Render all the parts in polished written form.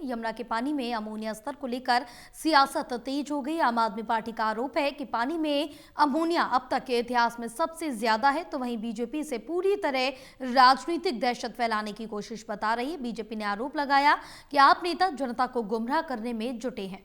यमुना के पानी में अमोनिया स्तर को लेकर सियासत तेज हो गई। आम आदमी पार्टी का आरोप है कि पानी में अमोनिया अब तक के इतिहास में सबसे ज्यादा है, तो वहीं बीजेपी से पूरी तरह राजनीतिक दहशत फैलाने की कोशिश बता रही है। बीजेपी ने आरोप लगाया कि आप नेता जनता को गुमराह करने में जुटे हैं।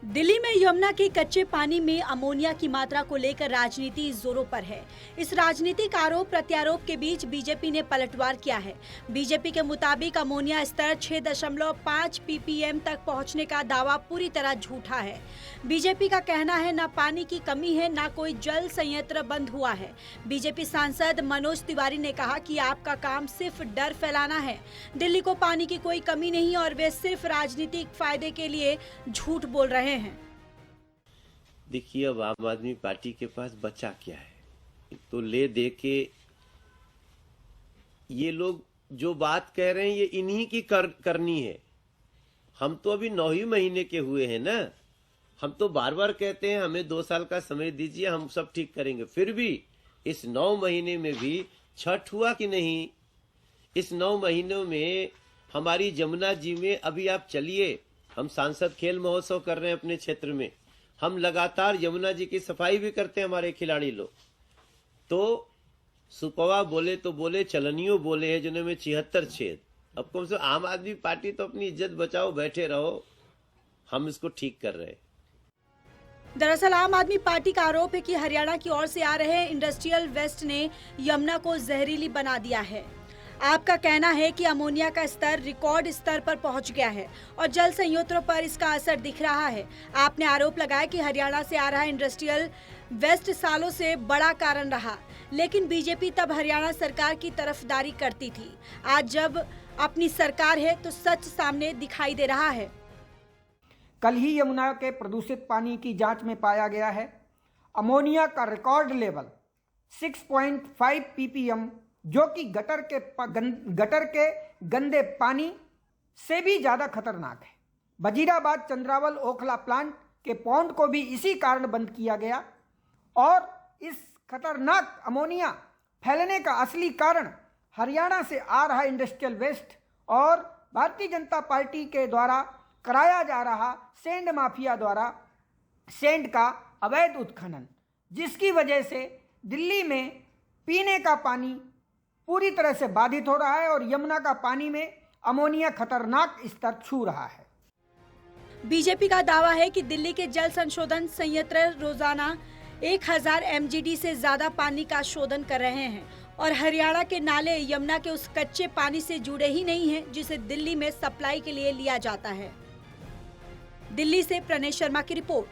दिल्ली में यमुना के कच्चे पानी में अमोनिया की मात्रा को लेकर राजनीति जोरों पर है। इस राजनीतिक आरोप प्रत्यारोप के बीच बीजेपी ने पलटवार किया है। बीजेपी के मुताबिक अमोनिया स्तर 6.5 ppm तक पहुंचने का दावा पूरी तरह झूठा है। बीजेपी का कहना है न पानी की कमी है, न कोई जल संयंत्र बंद हुआ है। बीजेपी सांसद मनोज तिवारी ने कहा कि आपका काम सिर्फ डर फैलाना है। दिल्ली को पानी की कोई कमी नहीं और वे सिर्फ राजनीतिक फायदे के लिए झूठ बोल रहे हैं। देखिए, अब आम आदमी पार्टी के पास बचा क्या है, तो ले दे के ये लोग जो बात कह रहे हैं ये इन्हीं की करनी है। हम तो अभी 9 ही महीने के हुए हैं ना। हम तो बार बार कहते हैं हमें 2 साल का समय दीजिए, हम सब ठीक करेंगे। फिर भी इस 9 महीने में भी छठ हुआ कि नहीं? इस 9 महीनों में हमारी जमुना जी में अभी आप चलिए, हम सांसद खेल महोत्सव कर रहे हैं अपने क्षेत्र में। हम लगातार यमुना जी की सफाई भी करते हैं, हमारे खिलाड़ी लोग। तो सुपवा बोले तो बोले, चलनियों बोले हैं जिन्होंने 76 छेद। अब कम से कम आम आदमी पार्टी तो अपनी इज्जत बचाओ, बैठे रहो, हम इसको ठीक कर रहे हैं। दरअसल आम आदमी पार्टी का आरोप है कि हरियाणा की ओर से आ रहे इंडस्ट्रियल वेस्ट ने यमुना को जहरीली बना दिया है। आपका कहना है कि अमोनिया का स्तर रिकॉर्ड स्तर पर पहुंच गया है और जल संयंत्रों पर इसका असर दिख रहा है। आपने आरोप लगाया कि हरियाणा से आ रहा इंडस्ट्रियल वेस्ट सालों से बड़ा कारण रहा, लेकिन बीजेपी तब हरियाणा सरकार की तरफदारी करती थी। आज जब अपनी सरकार है तो सच सामने दिखाई दे रहा है। कल ही यमुना के प्रदूषित पानी की जांच में पाया गया है अमोनिया का रिकॉर्ड लेवल 6.5 ppm, जो कि गटर के गंदे पानी से भी ज़्यादा खतरनाक है। वजीराबाद चंद्रावल ओखला प्लांट के पौंड को भी इसी कारण बंद किया गया और इस खतरनाक अमोनिया फैलने का असली कारण हरियाणा से आ रहा इंडस्ट्रियल वेस्ट और भारतीय जनता पार्टी के द्वारा कराया जा रहा सैंड माफिया द्वारा सैंड का अवैध उत्खनन, जिसकी वजह से दिल्ली में पीने का पानी पूरी तरह से बाधित हो रहा है और यमुना का पानी में अमोनिया खतरनाक स्तर छू रहा है। बीजेपी का दावा है कि दिल्ली के जल संशोधन संयंत्र रोजाना 1000 mgd से ज्यादा पानी का शोधन कर रहे हैं और हरियाणा के नाले यमुना के उस कच्चे पानी से जुड़े ही नहीं हैं जिसे दिल्ली में सप्लाई के लिए लिया जाता है। दिल्ली से प्रणेश शर्मा की रिपोर्ट।